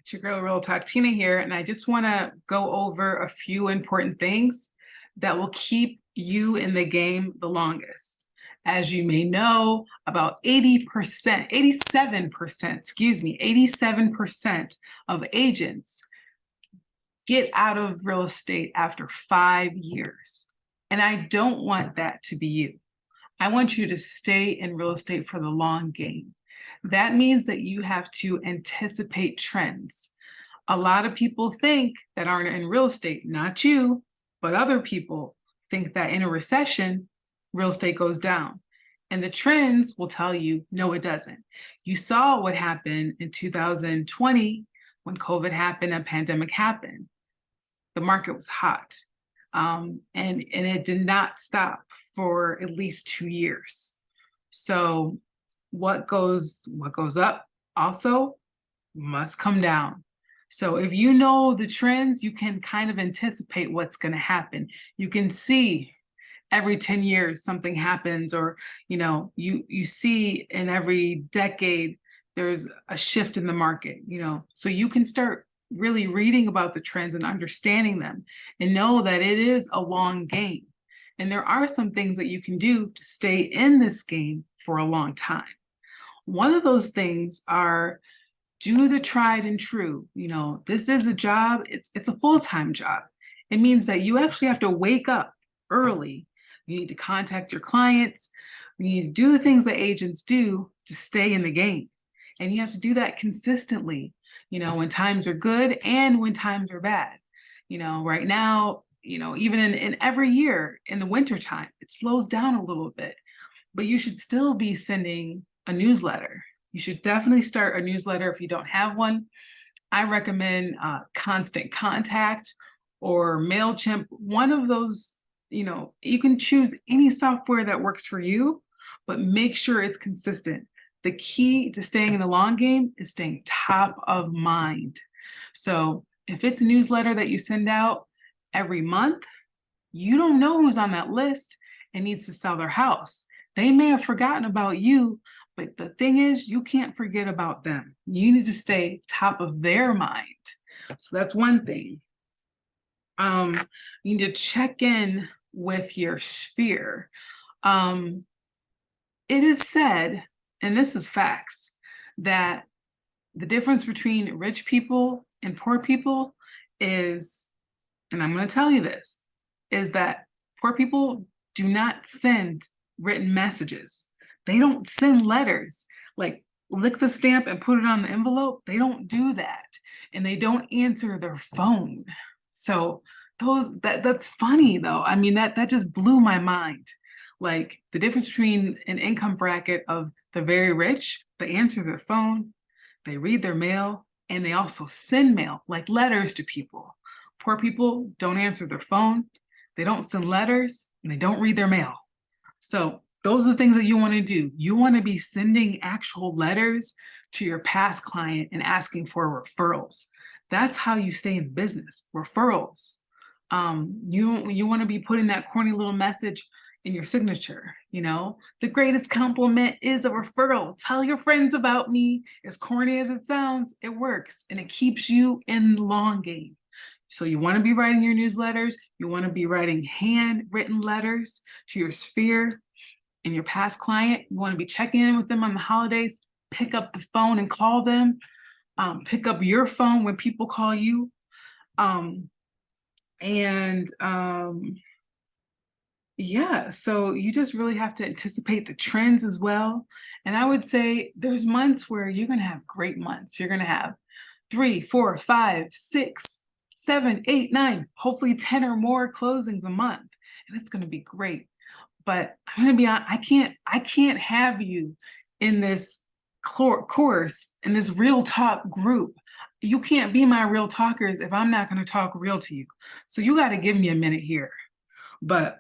It's your girl, Real Talk Tina here, and I just want to go over a few important things that will keep you in the game the longest. As you may know, about 80%, 87%, 87% of agents get out of real estate after 5 years. And I don't want that to be you. I want you to stay in real estate for the long game. That means that you have to anticipate trends. A lot of people think that aren't in real estate, not you, but other people think that in a recession, real estate goes down. And the trends will tell you, no, it doesn't. You saw what happened in 2020 when COVID happened, a pandemic happened. The market was hot. And it did not stop for at least 2 years. So what goes up also must come down. So if you know the trends, you can kind of anticipate what's going to happen. You can see every 10 years something happens, or you see in every decade there's a shift in the market, so you can start really reading about the trends and understanding them and know that it is a long game. And there are some things that you can do to stay in this game for a long time. One of those things are do the tried and true. This is a job, it's a full-time job. It means that you actually have to wake up early. You need to contact your clients. You need to do the things that agents do to stay in the game. And you have to do that consistently, when times are good and when times are bad. Right now, even in every year in the wintertime, it slows down a little bit, but you should still be sending a newsletter. You should definitely start a newsletter if you don't have one. I recommend Constant Contact or MailChimp. One of those, you can choose any software that works for you, but make sure it's consistent. The key to staying in the long game is staying top of mind. So if it's a newsletter that you send out every month, you don't know who's on that list and needs to sell their house. They may have forgotten about you, but the thing is, you can't forget about them. You need to stay top of their mind. So that's one thing. You need to check in with your sphere. It is said, and this is facts, that the difference between rich people and poor people is, and I'm going to tell you this, is that poor people do not send written messages. They don't send letters, like lick the stamp and put it on the envelope. They don't do that. And they don't answer their phone. So that's funny though. I mean, that just blew my mind. Like the difference between an income bracket of the very rich, they answer their phone, they read their mail, and they also send mail, like letters to people. Poor people don't answer their phone, they don't send letters, and they don't read their mail. So those are the things that you want to do. You want to be sending actual letters to your past client and asking for referrals. That's how you stay in business, referrals. You want to be putting that corny little message in your signature. The greatest compliment is a referral. Tell your friends about me. As corny as it sounds, it works and it keeps you in the long game. So you want to be writing your newsletters. You want to be writing handwritten letters to your sphere and your past client. You want to be checking in with them on the holidays. Pick up the phone and call them. Pick up your phone when people call you. Yeah, so you just really have to anticipate the trends as well. And I would say there's months where you're going to have great months. You're going to have 3, 4, 5, 6, 7, 8, 9, hopefully 10 or more closings a month. And it's going to be great. But I'm going to be honest, I can't have you in this course, in this Real Talk group. You can't be my Real Talkers if I'm not going to talk real to you. So you got to give me a minute here. But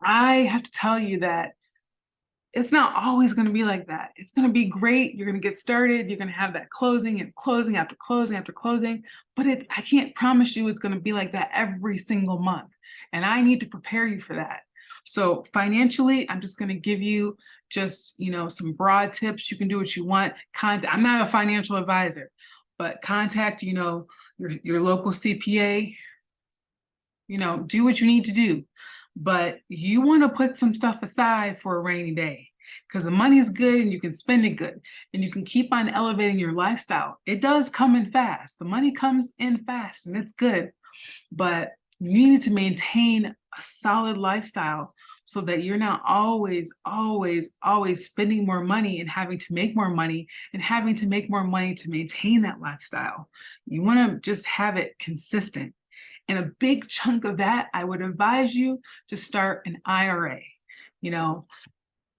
I have to tell you that it's not always going to be like that. It's going to be great. You're going to get started. You're going to have that closing and closing after closing after closing. But I can't promise you it's going to be like that every single month. And I need to prepare you for that. So financially, I'm just going to give you just, some broad tips. You can do what you want. I'm not a financial advisor, but contact, your local CPA, do what you need to do. But you want to put some stuff aside for a rainy day, because the money is good and you can spend it good and you can keep on elevating your lifestyle. It does come in fast. The money comes in fast and it's good, but you need to maintain a solid lifestyle so that you're not always spending more money and having to make more money and having to make more money to maintain that lifestyle. You want to just have it consistent. And a big chunk of that, I would advise you to start an IRA.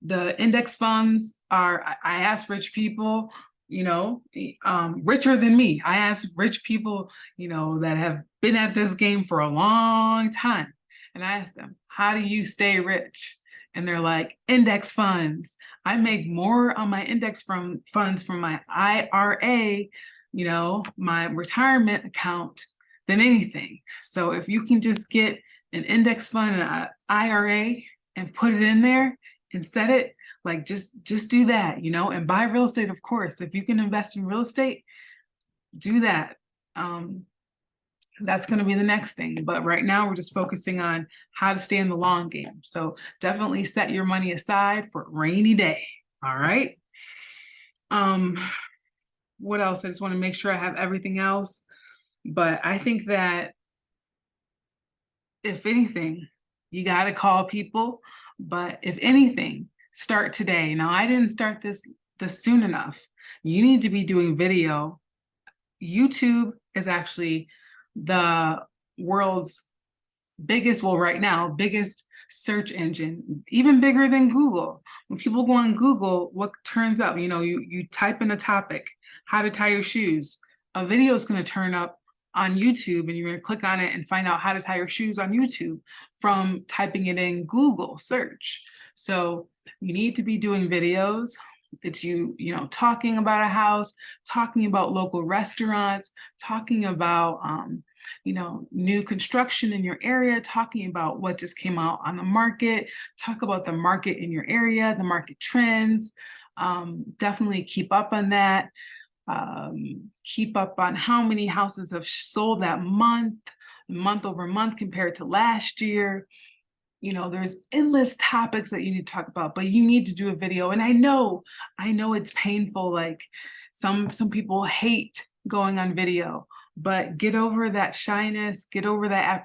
The index funds I ask rich people, richer than me. I ask rich people, that have been at this game for a long time. And I ask them, how do you stay rich? And they're like, index funds. I make more on my index funds from my IRA, my retirement account, than anything. So if you can just get an index fund and an IRA and put it in there and set it, like just do that, and buy real estate, of course. If you can invest in real estate, do that. That's going to be the next thing. But right now we're just focusing on how to stay in the long game. So definitely set your money aside for a rainy day. All right. What else? I just want to make sure I have everything else. But I think that if anything, you got to call people. But if anything, start today. Now, I didn't start this soon enough. You need to be doing video. YouTube is actually the world's biggest, well, right now, biggest search engine, even bigger than Google. When people go on Google, what turns up? You type in a topic, how to tie your shoes. A video is going to turn up on YouTube, and you're going to click on it and find out how to tie your shoes on YouTube from typing it in Google search. So you need to be doing videos. It's talking about a house, talking about local restaurants, talking about new construction in your area, talking about what just came out on the market, talk about the market in your area, the market trends. Definitely keep up on that. Keep up on how many houses have sold that month over month compared to last year. There's endless topics that you need to talk about, but you need to do a video. And I know it's painful. Like some people hate going on video, but get over that shyness, get over that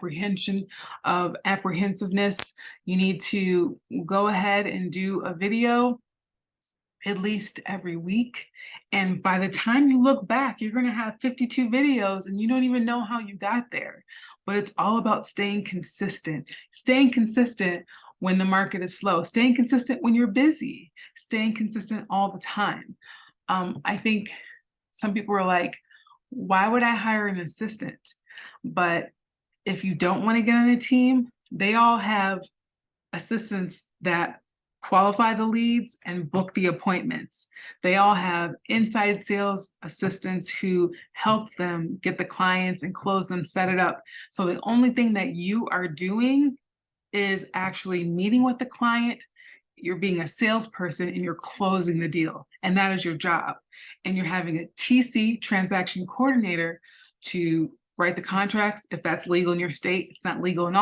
apprehensiveness. You need to go ahead and do a video at least every week. And by the time you look back, you're going to have 52 videos and you don't even know how you got there. But it's all about staying consistent when the market is slow, staying consistent when you're busy, staying consistent all the time. I think some people are like, why would I hire an assistant? But if you don't want to get on a team, they all have assistants that qualify the leads and book the appointments. They all have inside sales assistants who help them get the clients and close them, set it up. So the only thing that you are doing is actually meeting with the client. You're being a salesperson and you're closing the deal. And that is your job. And you're having a TC, transaction coordinator, to write the contracts. If that's legal in your state, it's not legal in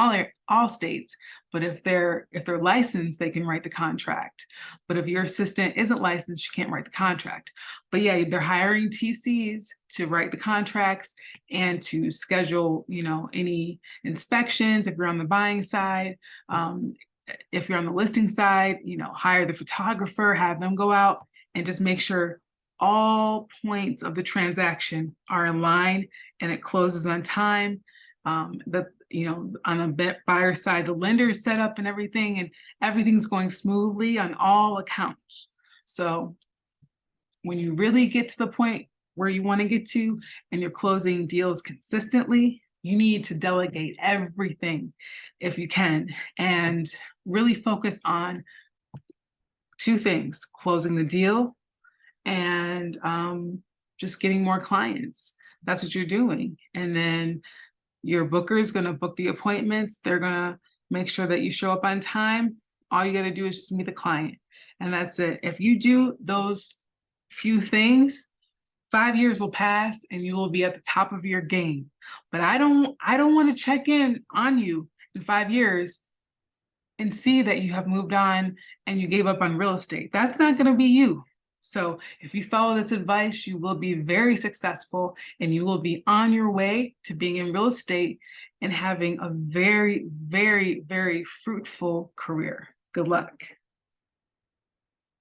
all states. But if they're licensed, they can write the contract. But if your assistant isn't licensed, you can't write the contract. But yeah, they're hiring TCs to write the contracts and to schedule, any inspections. If you're on the buying side, if you're on the listing side, hire the photographer, have them go out and just make sure all points of the transaction are in line and it closes on time. On the buyer side, the lender is set up and everything's going smoothly on all accounts. So when you really get to the point where you want to get to and you're closing deals consistently, you need to delegate everything if you can and really focus on two things: closing the deal and just getting more clients. That's what you're doing. And then your booker is going to book the appointments. They're going to make sure that you show up on time. All you got to do is just meet the client. And that's it. If you do those few things, 5 years will pass and you will be at the top of your game. But I don't want to check in on you in 5 years and see that you have moved on and you gave up on real estate. That's not going to be you. So if you follow this advice, you will be very successful and you will be on your way to being in real estate and having a very, very, very fruitful career. Good luck.